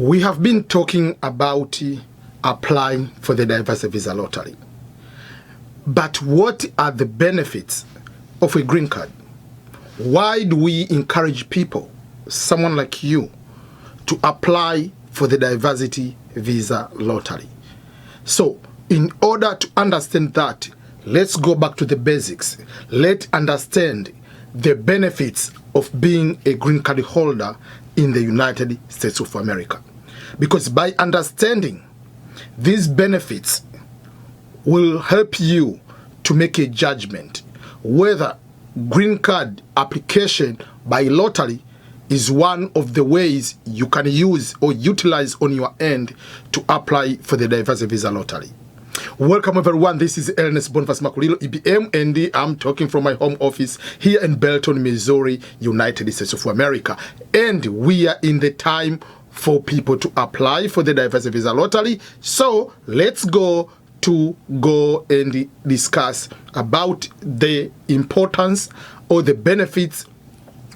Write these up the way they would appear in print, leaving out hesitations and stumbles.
We have been talking about applying for the diversity visa lottery. But what are the benefits of a green card? Why do we encourage people, someone like you, to apply for the diversity visa lottery? So, in order to understand that, let's go back to the basics. Let's understand the benefits of being a green card holder in the United States of America. Because by understanding these benefits will help you to make a judgment whether green card application by lottery is one of the ways you can use or utilize on your end to apply for the diversity visa lottery. Welcome everyone, this is Ernest Boniface Makulilo, EBM, and I'm talking from my home office here in Belton, Missouri, United States of America. And we are in the time for people to apply for the diversity visa lottery. So let's go and discuss about the importance or the benefits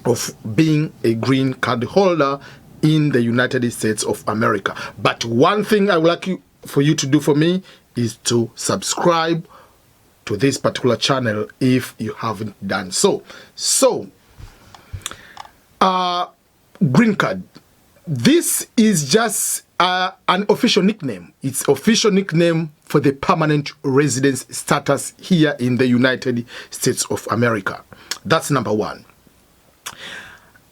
of being a green card holder in the United States of America. But one thing I would like for you to do for me is to subscribe to this particular channel if you haven't done so. Green card. This is just an official nickname. It's official nickname for the permanent residence status here in the United States of America. That's number one.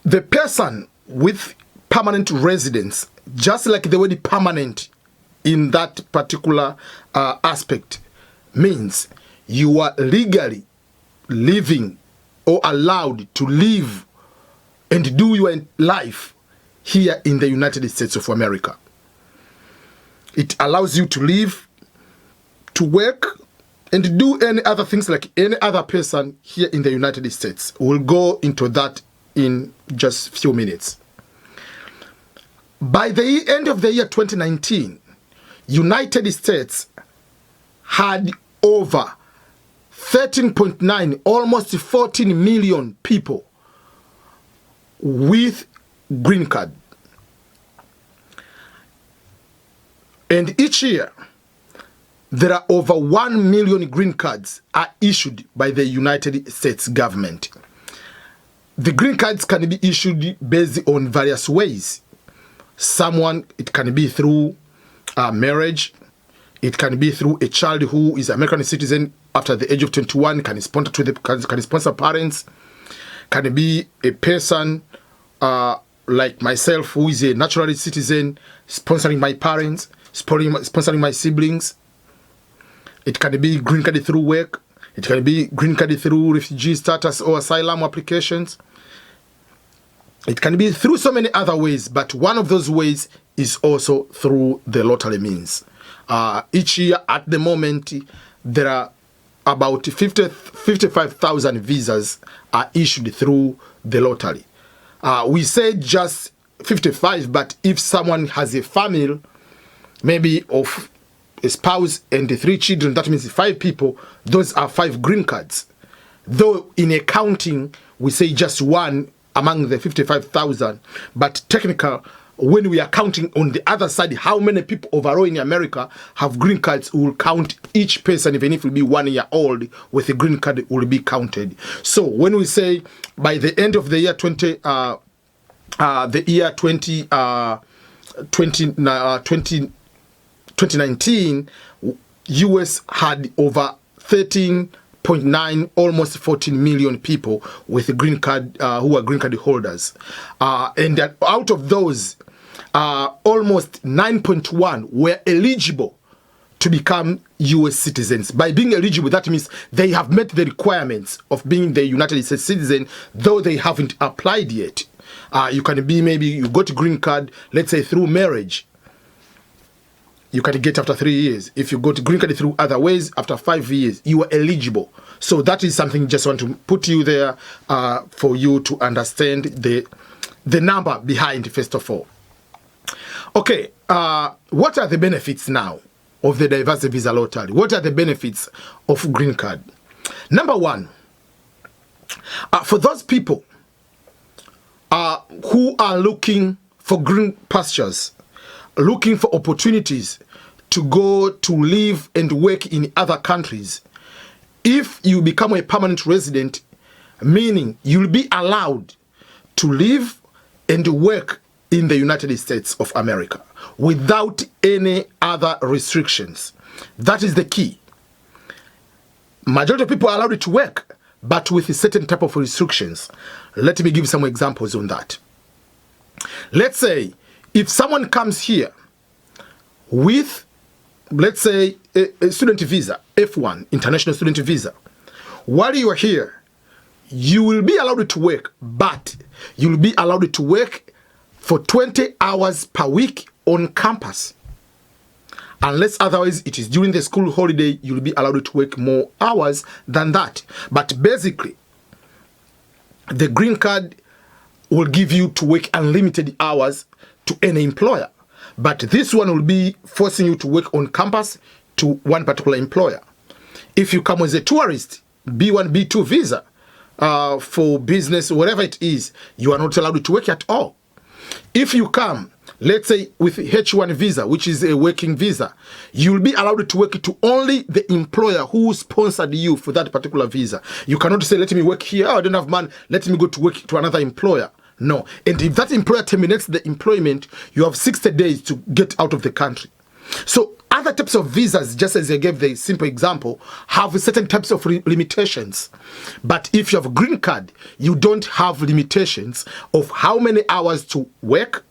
The person with permanent residence, just like the word permanent in that particular aspect, means you are legally living or allowed to live and do your life here in the United States of America. It allows you to live, to work, and do any other things like any other person here in the United States. We'll go into that in just a few minutes. By the end of the year 2019, United States had over 13.9, almost 14 million people with green card. And each year, there are over 1 million green cards are issued by the United States government. The green cards can be issued based on various ways. It can be through marriage. It can be through a child who is an American citizen after the age of 21, can sponsor parents. Can be a person like myself who is a natural citizen, sponsoring my parents, sponsoring my siblings. It can be green card through work. It can be green card through refugee status or asylum applications. It can be through so many other ways, but one of those ways is also through the lottery means. Each year, at the moment, there are about 55,000 visas are issued through the lottery. We say just 55, but if someone has a family, maybe of a spouse and 3 children, that means 5 people, those are 5 green cards. Though in accounting, we say just one among the 55,000, but technically, when we are counting on the other side, how many people overall in America have green cards, we will count each person, even if it will be 1 year old, with a green card will be counted. So when we say by the end of the year 2019, US had over 13.9, almost 14 million people with a green card who are green card holders. And out of those, almost 9.1 were eligible to become US citizens. By being eligible, that means they have met the requirements of being the United States citizen, though they haven't applied yet. You can be, maybe you got a green card, let's say through marriage. You can get after 3 years. If you got a green card through other ways, after 5 years, you are eligible. So that is something just want to put you there for you to understand the number behind, first of all. Okay, what are the benefits now of the diversity visa lottery? What are the benefits of green card? Number one, for those people who are looking for green pastures, looking for opportunities to go to live and work in other countries, if you become a permanent resident, meaning you'll be allowed to live and work in the United States of America without any other restrictions. That is the key. Majority of people are allowed to work, but with a certain type of restrictions. Let me give some examples on that. Let's say if someone comes here with, let's say, a student visa, F1, international student visa, while you are here, you will be allowed to work, but you'll be allowed to work for 20 hours per week on campus. Unless otherwise it is during the school holiday, you'll be allowed to work more hours than that. But basically, the green card will give you to work unlimited hours to any employer. But this one will be forcing you to work on campus to one particular employer. If you come as a tourist, B1, B2 visa, for business, whatever it is, you are not allowed to work at all. If you come, let's say with H1 visa, which is a working visa, you'll be allowed to work to only the employer who sponsored you for that particular visa. You cannot say, let me work here, oh, I don't have money, let me go to work to another employer. No. And if that employer terminates the employment, you have 60 days to get out of the country. So other types of visas, just as I gave the simple example, have certain types of limitations. But if you have a green card, you don't have limitations of how many hours to work,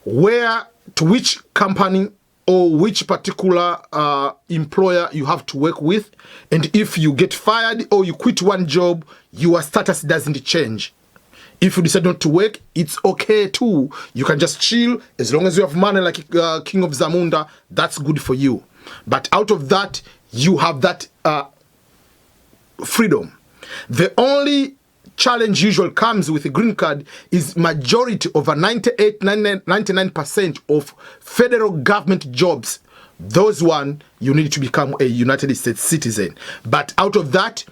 where, to which company or which particular employer you have to work with. And if you get fired or you quit one job, your status doesn't change. If you decide not to work, it's okay too. You can just chill. As long as you have money like King of Zamunda, that's good for you. But out of that, you have that freedom. The only challenge usually comes with a green card is majority, over 99% of federal government jobs. Those one, you need to become a United States citizen. But out of that,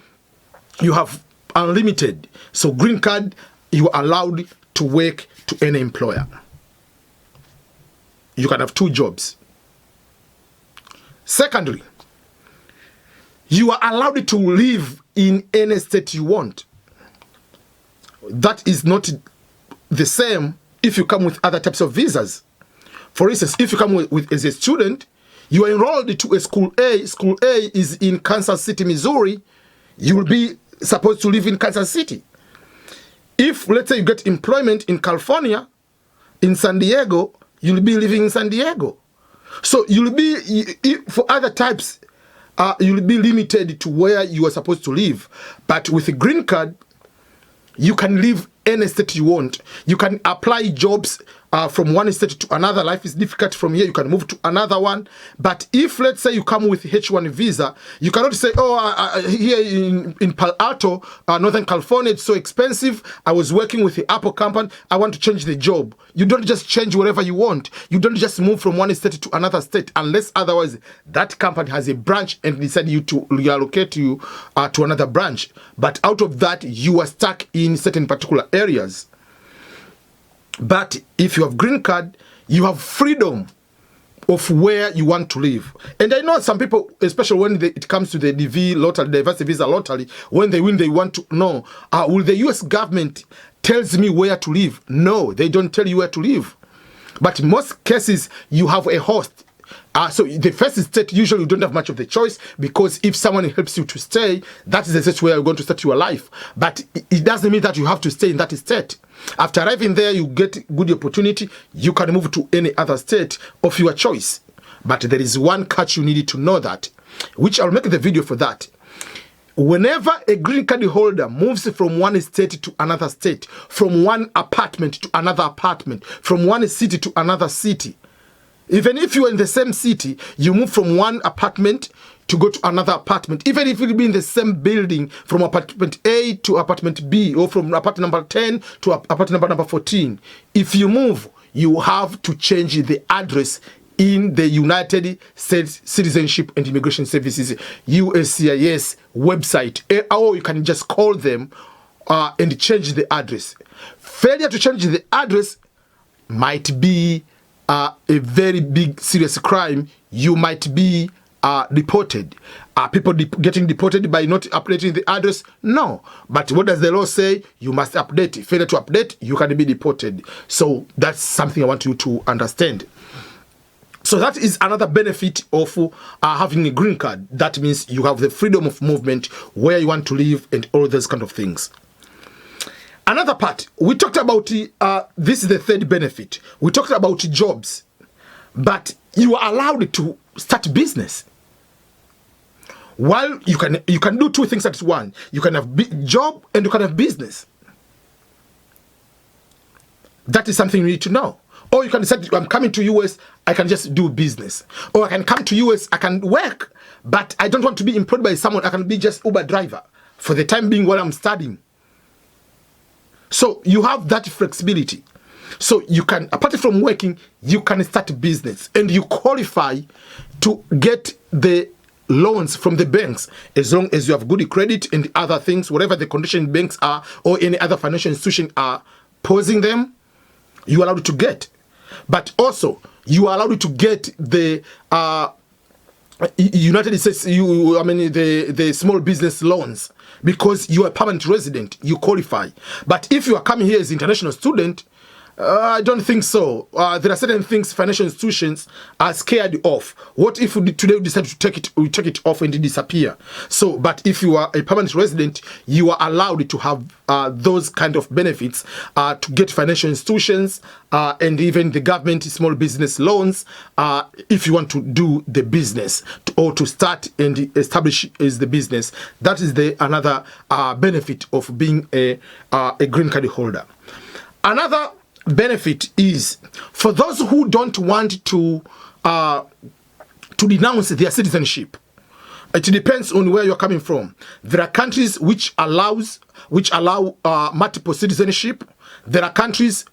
you have unlimited. So green card, you are allowed to work to any employer. You can have 2 jobs. Secondly, you are allowed to live in any state you want. That is not the same if you come with other types of visas. For instance, if you come with as a student, you are enrolled to a school A. School A is in Kansas City, Missouri. You will be supposed to live in Kansas City. If, let's say, you get employment in California, in San Diego, you'll be living in San Diego. So you'll be, for other types, you'll be limited to where you are supposed to live. But with a green card, you can live any state you want. You can apply jobs from one state to another. Life is difficult from here. You can move to another one. But if, let's say, you come with H1 visa, you cannot say, oh, here in Palo Alto, Northern California, it's so expensive. I was working with the Apple company. I want to change the job. You don't just change wherever you want. You don't just move from one state to another state unless otherwise that company has a branch and decide you to reallocate you to another branch. But out of that, you are stuck in certain particular areas. But if you have green card, you have freedom of where you want to live. And I know some people, especially when it comes to the DV lottery, diversity visa lottery, when they win, they want to know, will the US government tells me where to live? No, they don't tell you where to live. But in most cases, you have a host. So the first state, usually you don't have much of the choice, because if someone helps you to stay, that is the state where you're going to start your life. But it doesn't mean that you have to stay in that state. After arriving there, you get good opportunity. You can move to any other state of your choice. But there is one catch you need to know that, which I'll make the video for that. Whenever a green card holder moves from one state to another state, from one apartment to another apartment, from one city to another city, even if you are in the same city, you move from one apartment to go to another apartment, even if it be in the same building, from apartment A to apartment B, or from apartment number 10 to apartment number 14. If you move, you have to change the address in the United States Citizenship and Immigration Services, USCIS website, or you can just call them and change the address. Failure to change the address might be a very big serious crime, you might be deported. Are people getting deported by not updating the address? No. But what does the law say? You must update. Failure to update, you can be deported. So that's something I want you to understand. So that is another benefit of having a green card. That means you have the freedom of movement, where you want to live, and all those kind of things. Another part, we talked about, this is the third benefit. We talked about jobs, but you are allowed to start business. While you can do two things at once. You can have job and you can have business. That is something you need to know. Or you can decide, I'm coming to US, I can just do business. Or I can come to US, I can work, but I don't want to be employed by someone. I can be just Uber driver for the time being while I'm studying. So you have that flexibility. So you can, apart from working, you can start business, and you qualify to get the loans from the banks as long as you have good credit and other things, whatever the condition banks are or any other financial institution are posing them, you are allowed to get. But also, you are allowed to get the United States, the small business loans, because you are a permanent resident, you qualify. But if you are coming here as an international student, I don't think so. There are certain things financial institutions are scared of. What if today we decide to take it off and it disappear? So, but if you are a permanent resident, you are allowed to have those kind of benefits to get financial institutions and even the government small business loans if you want to do the business or to start and establish as the business. That is another benefit of being a green card holder. Another benefit is for those who don't want to denounce their citizenship. It depends on where you're coming from. There are countries which allow multiple citizenship. There are countries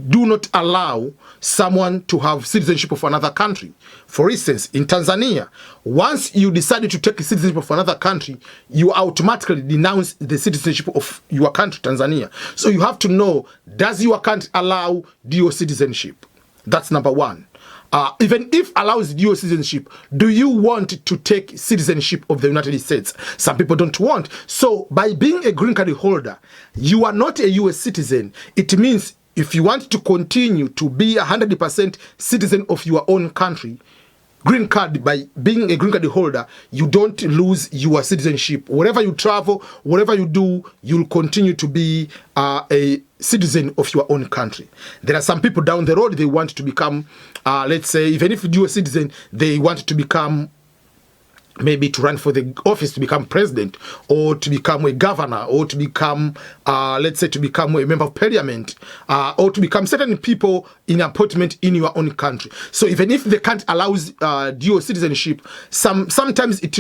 do not allow someone to have citizenship of another country. For instance, in Tanzania, once you decided to take citizenship of another country, you automatically denounce the citizenship of your country, Tanzania. So you have to know, does your country allow dual citizenship? That's number one. Even if allows dual citizenship, do you want to take citizenship of the United States? Some people don't want. So by being a green card holder, you are not a US citizen. It means if you want to continue to be 100% citizen of your own country, green card, by being a green card holder, you don't lose your citizenship. Wherever you travel, whatever you do, you'll continue to be a citizen of your own country. There are some people down the road, they want to become, let's say, even if you're a citizen, they want to become, maybe to run for the office, to become president, or to become a governor, or to become, let's say, to become a member of parliament, or to become certain people in appointment in your own country. So even if the country allows dual citizenship, sometimes it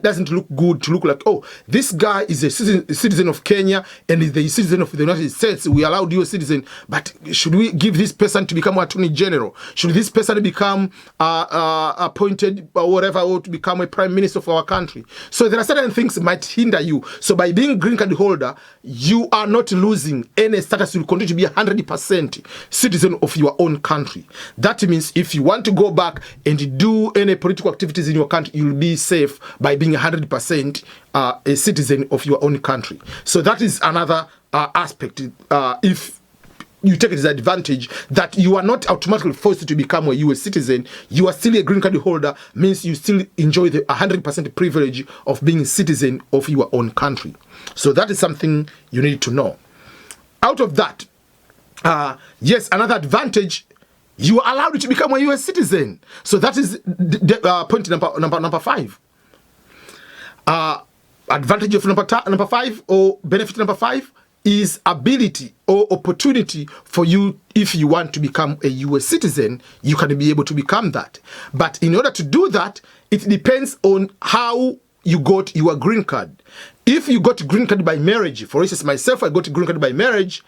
doesn't look good to look like, oh, this guy is a citizen of Kenya and is the citizen of the United States. We allow dual citizen, but should we give this person to become attorney general? Should this person become appointed or whatever, or to become a prime minister of our country? So there are certain things that might hinder you. So by being green card holder, you are not losing any status. You will continue to be 100% citizen of your own country. That means if you want to go back and do any political activities in your country, you'll be safe by being 100% a citizen of your own country. So that is another aspect. If you take it as an advantage that you are not automatically forced to become a US citizen, you are still a green card holder, means you still enjoy the 100% privilege of being a citizen of your own country. So that is something you need to know. Out of that, yes, another advantage, you are allowed to become a US citizen. So that is point number 5. Advantage of number 5, or benefit number 5, is ability or opportunity for you. If you want to become a US citizen, you can be able to become that. But in order to do that, it depends on how you got your green card. If you got green card by marriage, for instance, myself, I got green card by marriage,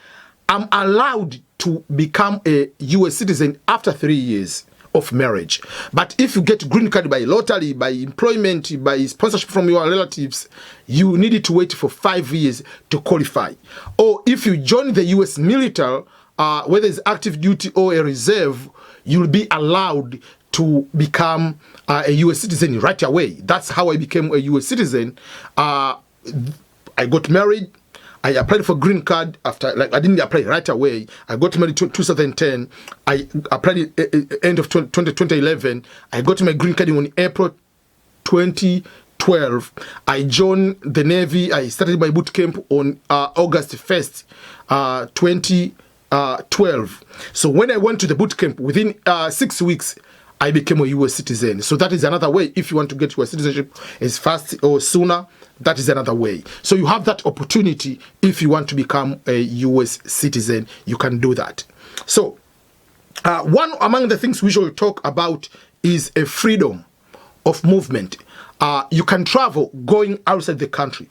I'm allowed to become a US citizen after 3 years of marriage. But if you get green card by lottery, by employment, by sponsorship from your relatives, you need to wait for 5 years to qualify. Or if you join the US military, whether it's active duty or a reserve, you'll be allowed to become a U.S. citizen right away. That's how I became a U.S. citizen. I got married. I applied for green card after, like, I didn't apply right away. I got married in 2010. I applied at end of 2011. I got my green card in April 2012. I joined the Navy. I started my boot camp on August 1st, 2012. So when I went to the boot camp, within 6 weeks, I became a U.S. citizen. So that is another way. If you want to get your citizenship as fast or sooner, that is another way. So you have that opportunity. If you want to become a U.S. citizen, you can do that. So one among the things we shall talk about is a freedom of movement. You can travel going outside the country.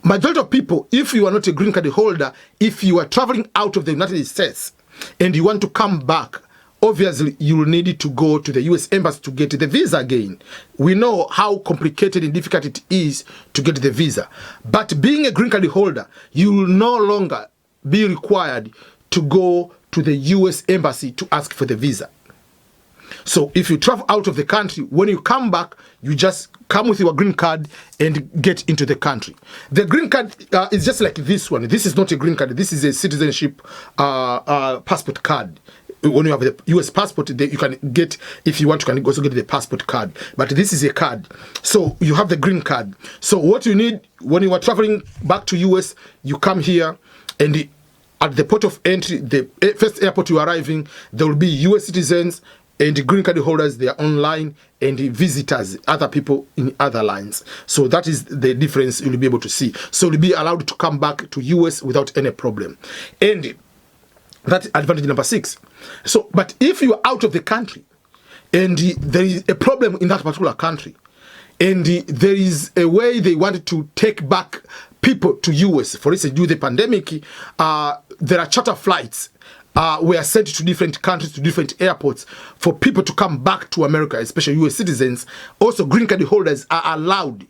Majority of people, if you are not a green card holder, if you are traveling out of the United States and you want to come back, obviously you will need to go to the U.S. Embassy to get the visa again. We know how complicated and difficult it is to get the visa. But being a green card holder, you will no longer be required to go to the U.S. Embassy to ask for the visa. So if you travel out of the country, when you come back, you just come with your green card and get into the country. The green card is just like this one. This is not a green card. This is a citizenship passport card. When you have the U.S. passport, you can get, if you want, you can also get the passport card. But this is a card. So you have the green card. So what you need when you are traveling back to U.S., you come here, and at the port of entry, the first airport you are arriving, there will be U.S. citizens and green card holders. They are online, and visitors, other people in other lines. So that is the difference you'll be able to see. So you'll be allowed to come back to U.S. without any problem. And that's advantage number 6. So, but if you are out of the country and there is a problem in that particular country, and there is a way they wanted to take back people to US, for instance, due to the pandemic, there are charter flights were sent to different countries, to different airports for people to come back to America, especially US citizens. Also, green card holders are allowed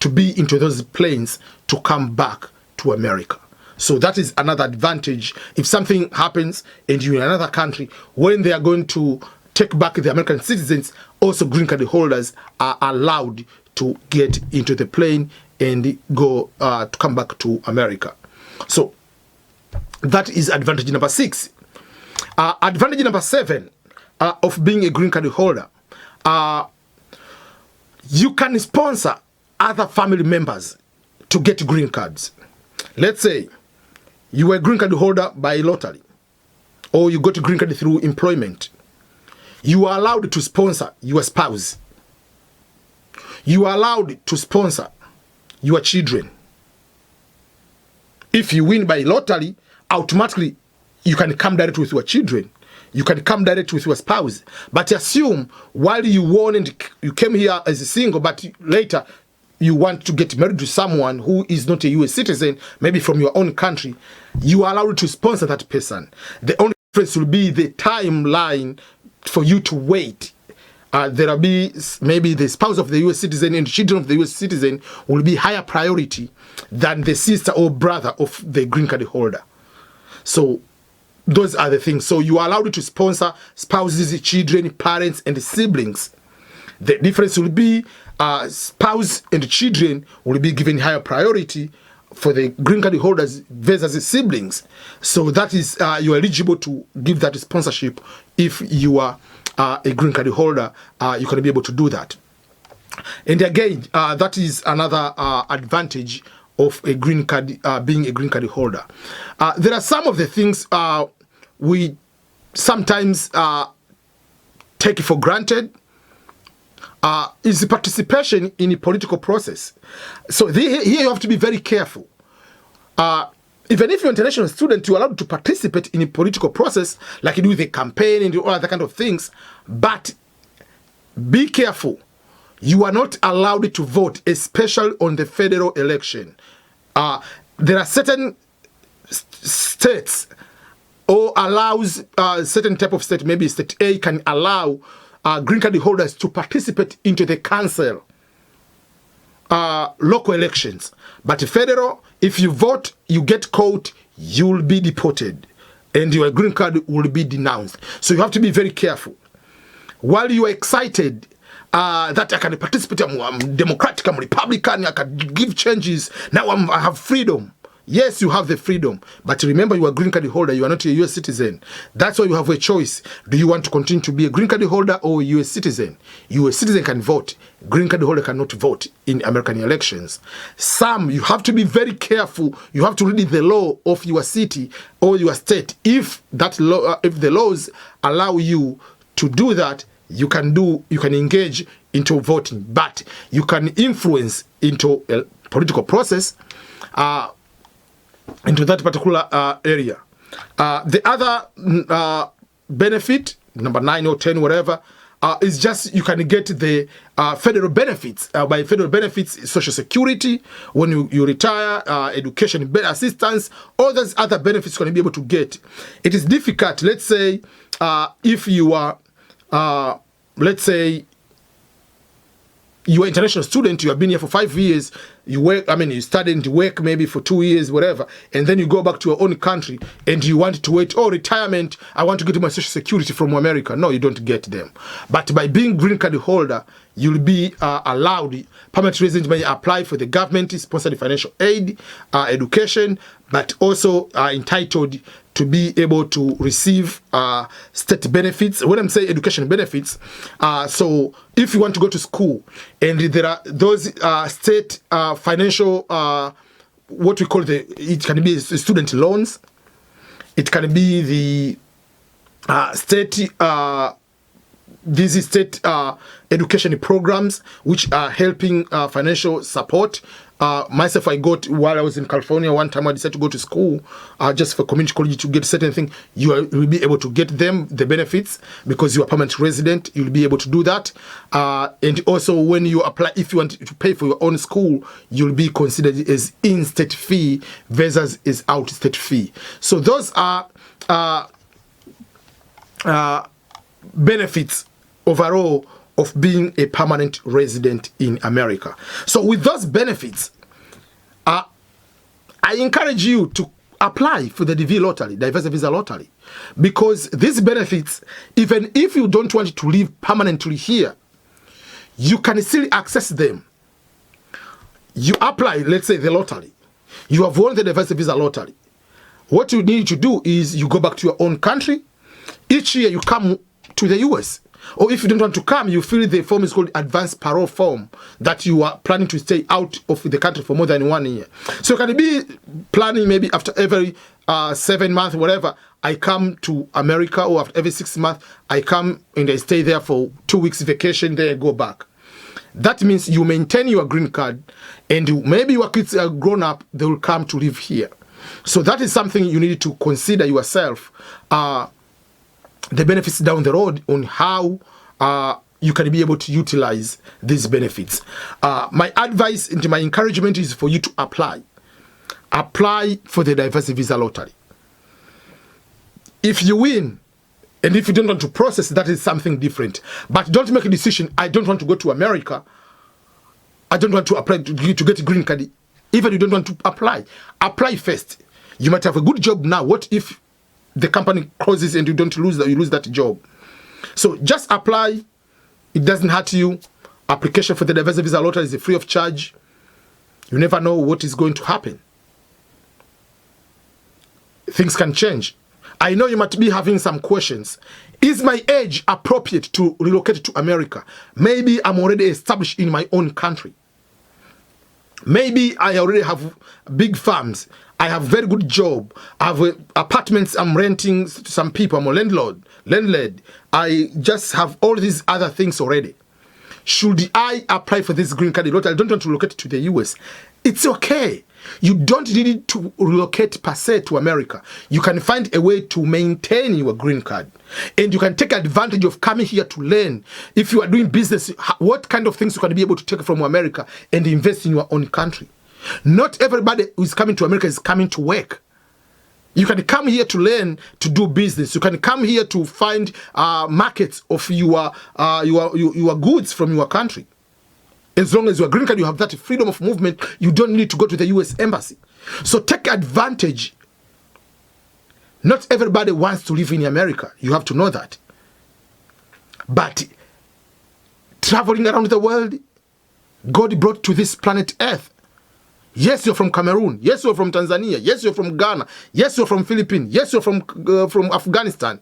to be into those planes to come back to America. So that is another advantage. If something happens and you're in another country, when they are going to take back the American citizens, also green card holders are allowed to get into the plane and go to come back to America. So that is advantage number 6. Advantage number 7 of being a green card holder, you can sponsor other family members to get green cards. Let's say you were a green card holder by lottery, or you got a green card through employment. You are allowed to sponsor your spouse. You are allowed to sponsor your children. If you win by lottery, automatically you can come direct with your children. You can come direct with your spouse. But assume while you won and you came here as a single, but later you want to get married to someone who is not a U.S. citizen, maybe from your own country, you are allowed to sponsor that person. The only difference will be the timeline for you to wait. There will be maybe the spouse of the U.S. citizen and children of the U.S. citizen will be higher priority than the sister or brother of the green card holder. So those are the things. So you are allowed to sponsor spouses, children, parents, and siblings. The difference will be spouse and children will be given higher priority for the green card holders versus siblings. So that is you are eligible to give that sponsorship. If you are a green card holder, you can be able to do that. And again, that is another advantage of a green card, being a green card holder. There are some of the things we sometimes take for granted. Is the participation in a political process. So here you have to be very careful. Even if you're an international student, you're allowed to participate in a political process, like you do with a campaign and all other kind of things. But be careful. You are not allowed to vote, especially on the federal election. There are certain states or allows certain type of state, maybe state A can allow green card holders to participate into the council local elections. But federal, if you vote, you get caught, you'll be deported. and your green card will be denounced. So you have to be very careful. While you are excited that I can participate, I'm Democratic, I'm Republican, I can give changes, now I have freedom. Yes, you have the freedom, but remember you are a green card holder, you are not a US citizen. That's why you have a choice. Do you want to continue to be a green card holder or a US citizen? US citizen can vote, green card holder cannot vote in American elections. You have to be very careful. You have to read the law of your city or your state. If that law, if the laws allow you to do that, you can engage into voting, but you can influence into a political process into that particular area. The other benefit, number 9 or 10, whatever, is just you can get the federal benefits. By federal benefits, Social Security, when you retire, education assistance, all those other benefits you can be able to get. It is difficult, let's say, if you are, let's say, you are an international student, you have been here for 5 years, you work, you studied to work maybe for 2 years, whatever, and then you go back to your own country and you want to wait, retirement, I want to get my Social Security from America. No, you don't get them. But by being green card holder, you'll be allowed, permanent resident may apply for the government-sponsored financial aid, education, but also entitled to be able to receive state benefits. When I'm saying education benefits, so if you want to go to school and there are those state financial, what we call it can be student loans, it can be the state, these state education programs which are helping financial support. Myself, I got, while I was in California, one time I decided to go to school just for community college to get certain things. You will be able to get them, the benefits, because you are permanent resident. You'll be able to do that. And also when you apply, if you want to pay for your own school, you'll be considered as in-state fee versus as out-state fee. So those are benefits overall of being a permanent resident in America. So with those benefits, I encourage you to apply for the DV lottery, diversity visa lottery, because these benefits, even if you don't want to live permanently here, you can still access them. You apply, let's say, the lottery. You have won the diversity visa lottery. What you need to do is you go back to your own country. Each year you come to the US. Or if you don't want to come, you fill the form is called advanced parole form, that you are planning to stay out of the country for more than 1 year. So you can be planning maybe after every 7 months, whatever, I come to America, or after every 6 months, I come and I stay there for 2 weeks vacation, then I go back. That means you maintain your green card, and maybe your kids are grown up, they will come to live here. So that is something you need to consider yourself. The benefits down the road on how you can be able to utilize these benefits. My advice and my encouragement is for you to apply. Apply for the diversity visa lottery. If you win, and if you don't want to process, that is something different. But don't make a decision, I don't want to go to America. I don't want to apply to get a green card. Even if you don't want to apply, apply first. You might have a good job now. What if the company closes and you lose that job? So just apply. It doesn't hurt you. Application for the diversity visa lottery is free of charge. You never know what is going to happen. Things can change. I know you might be having some questions. Is my age appropriate to relocate to America? Maybe I'm already established in my own country. Maybe I already have big farms. I have a very good job. I have apartments I'm renting to some people. I'm a landlord. I just have all these other things already. Should I apply for this green card? I don't want to relocate to the US. It's okay. You don't need to relocate per se to America. You can find a way to maintain your green card. And you can take advantage of coming here to learn. If you are doing business, what kind of things you can be able to take from America and invest in your own country. Not everybody who is coming to America is coming to work. You can come here to learn to do business. You can come here to find markets of your goods from your country. As long as you are green card, you have that freedom of movement. You don't need to go to the US embassy. So take advantage Not everybody wants to live in America. You have to know that. But traveling around the world, God brought to this planet Earth. Yes, you're from Cameroon. Yes, you're from Tanzania. Yes, you're from Ghana. Yes, you're from Philippines. Yes, you're from Afghanistan.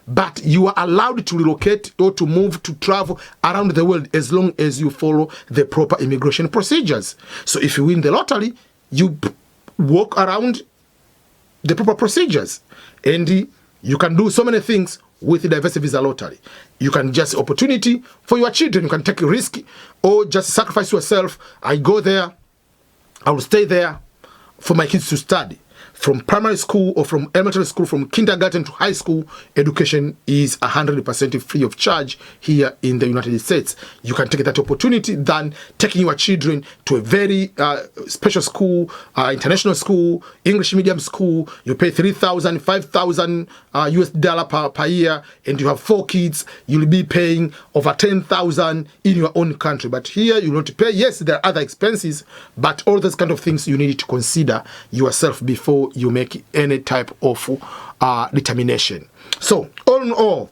But you are allowed to relocate or to move, to travel around the world as long as you follow the proper immigration procedures. So if you win the lottery, you walk around the proper procedures. And you can do so many things with the diversity visa lottery. You can just opportunity for your children. You can take a risk or just sacrifice yourself. I go there. I will stay there for my kids to study. From primary school or from elementary school, from kindergarten to high school, education is 100% free of charge here in the United States. You can take that opportunity than taking your children to a very special school, international school, English medium school. You pay $3,000, $5,000 US dollar per year, and you have 4 kids. You'll be paying over $10,000 in your own country. But here you want to pay. Yes, there are other expenses, but all those kind of things you need to consider yourself before you make any type of determination. So all in all,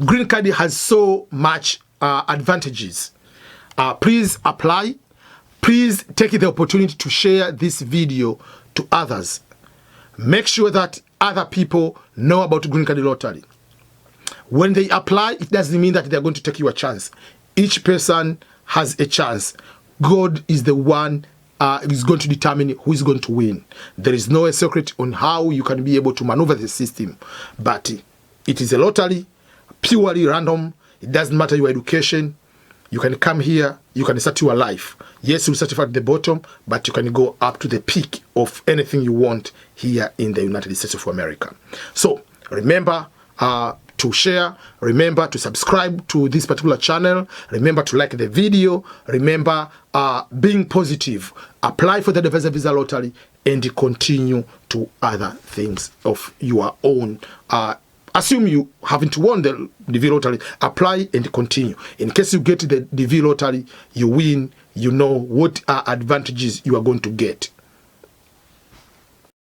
green card has so much advantages. Please apply. Please take the opportunity to share this video to others. Make sure that other people know about green card lottery. When they apply, it doesn't mean that they're going to take your chance. Each person has a chance. God is the one is going to determine who is going to win. There is no secret on how you can be able to maneuver the system, but it is a lottery, purely random. It doesn't matter your education. You can come here, you can start your life. Yes, you'll start at the bottom, but you can go up to the peak of anything you want here in the United States of America. So remember to share, remember to subscribe to this particular channel, remember to like the video, remember being positive, apply for the diversity visa lottery, and continue to other things of your own. Assume you haven't won the DV lottery, apply and continue. In case you get the DV lottery, you win, you know what advantages you are going to get.